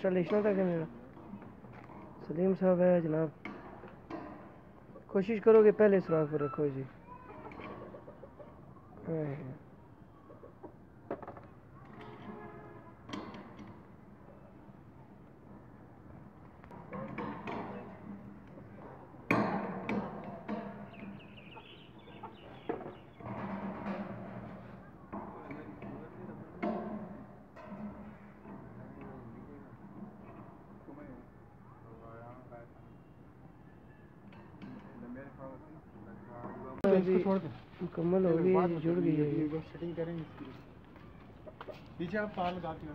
Installation तक है मेरा। सलीम साहब है जनाब, कोशिश करो कि पहले सुराख पर रखो जी। मुकम्मल हो गई, जुड़ गई है। सेटिंग करेंगे इसकी। नीचे आप तार लगाते हो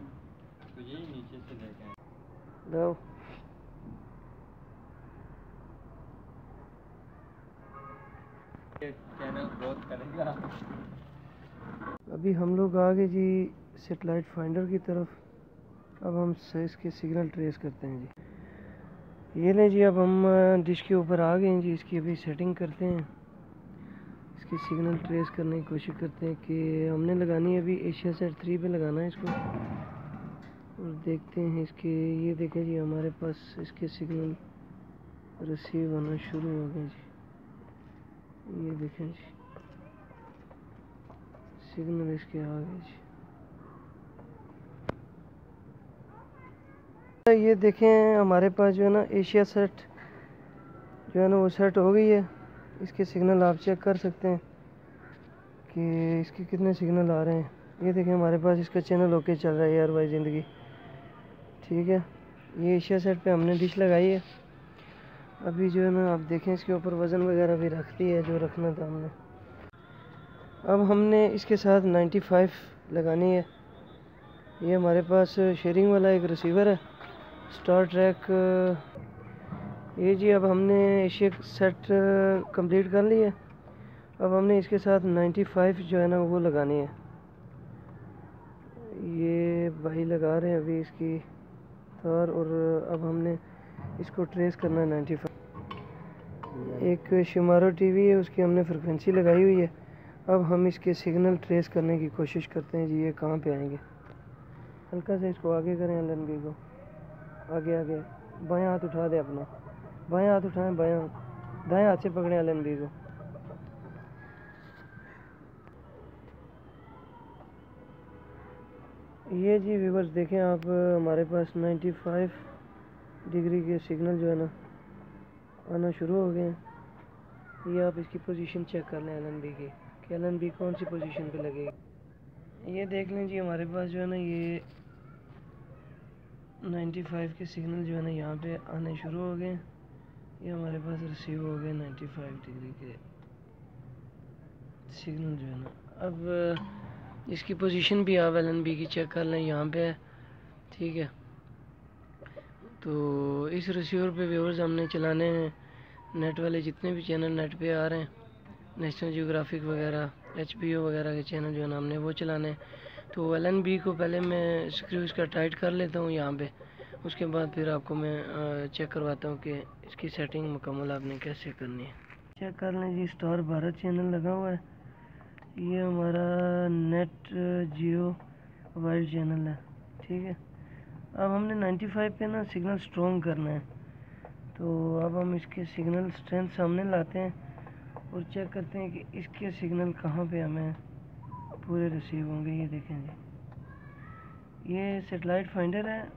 तो यही नीचे से देखें दो चैनल ग्रोथ करेगा। अभी हम लोग आ गए जी सेटेलाइट फाइंडर की तरफ। अब हम इसके सिग्नल ट्रेस करते हैं जी। ये लें जी, अब हम डिश के ऊपर आ गए हैं जी। इसकी अभी सेटिंग करते हैं, इसकी सिग्नल ट्रेस करने की कोशिश करते हैं कि हमने लगानी है अभी एशियासेट 3 पे लगाना है इसको। और देखते हैं इसके, ये देखें जी हमारे पास इसके सिग्नल रिसीव होना शुरू हो गए जी। ये देखें जी सिग्नल इसके आ गए जी। ये देखें हमारे पास जो है ना एशियासेट जो है ना वो सेट हो गई है। इसके सिग्नल आप चेक कर सकते हैं कि इसके कितने सिग्नल आ रहे हैं। ये देखें हमारे पास इसका चैनल ओके चल रहा है यार भाई ज़िंदगी, ठीक है। ये एशियासेट पे हमने डिश लगाई है। अभी जो है ना आप देखें इसके ऊपर वज़न वगैरह भी रखती है जो रखना था हमने। अब हमने इसके साथ 95 लगानी है। ये हमारे पास शेयरिंग वाला एक रिसीवर है स्टार ट्रैक। ये जी अब हमने एशिया सेट कंप्लीट कर ली है। अब हमने इसके साथ 95 जो है ना वो लगानी है। ये भाई लगा रहे हैं अभी इसकी तार, और अब हमने इसको ट्रेस करना है 95। एक शिमारो टीवी है, उसकी हमने फ्रिक्वेंसी लगाई हुई है। अब हम इसके सिग्नल ट्रेस करने की कोशिश करते हैं जी। ये कहाँ पे आएंगे। हल्का से इसको आगे करें एलएनबी को, आगे आगे। बायां हाथ उठा दे अपना, बायां हाथ उठाएं, बायां दाएं हाथ से पकड़ें एलएनबी को। ये जी व्यूअर्स देखें आप, हमारे पास 95 डिग्री के सिग्नल जो है ना आना शुरू हो गए हैं। ये आप इसकी पोजीशन चेक कर लें एलएनबी की कि एलएनबी कौन सी पोजीशन पे लगेगी। ये देख लें जी हमारे पास जो है ना ये 95 के सिग्नल जो है ना यहाँ पे आने शुरू हो गए। ये हमारे पास रिसीव हो गए 95 डिग्री के सिग्नल जो है ना। अब इसकी पोजीशन भी आप एलएनबी की चेक कर लें, यहाँ पे है, ठीक है। तो इस रिसीवर पे व्यूअर्स हमने चलाने हैं नेट वाले जितने भी चैनल नेट पे आ रहे हैं, नेशनल जियोग्राफिक वगैरह, HBO वगैरह के चैनल जो है ना हमने वो चलाने हैं। तो एलएनबी को पहले मैं स्क्रू इसका टाइट कर लेता हूँ यहाँ पे, उसके बाद फिर आपको मैं चेक करवाता हूँ कि इसकी सेटिंग मुकम्मल आपने कैसे करनी है। चेक कर लें जी, स्टार भारत चैनल लगा हुआ है। ये हमारा नेट जियो वाइड चैनल है, ठीक है। अब हमने 95 पे ना सिग्नल स्ट्रॉन्ग करना है। तो अब हम इसके सिग्नल स्ट्रेंथ सामने लाते हैं और चेक करते हैं कि इसके सिग्नल कहाँ पे हमें पूरे रिसीव होंगे। ये देखें जी, ये सेटेलाइट फाइंडर है,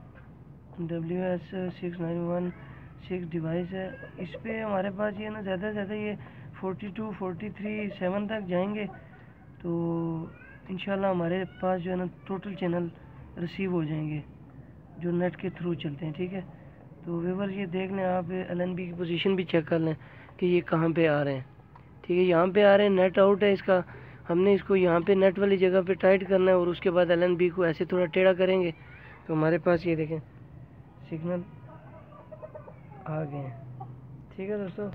WS6916 डिवाइस है। इस पे हमारे पास ये ना ज़्यादा से ज़्यादा ये 42, 43, 7 तक जाएंगे। तो इंशाल्लाह हमारे पास जो है ना टोटल चैनल रिसीव हो जाएंगे जो नेट के थ्रू चलते हैं, ठीक है। तो व्यूअर्स ये देख लें आप, एलएनबी की पोजीशन भी चेक कर लें कि ये कहाँ पे आ रहे हैं, ठीक है। यहाँ पे आ रहे हैं, नेट आउट है इसका। हमने इसको यहाँ पे नेट वाली जगह पे टाइट करना है और उसके बाद एलएनबी को ऐसे थोड़ा टेढ़ा करेंगे तो हमारे पास ये देखें सिग्नल आ गए हैं, ठीक है दोस्तों।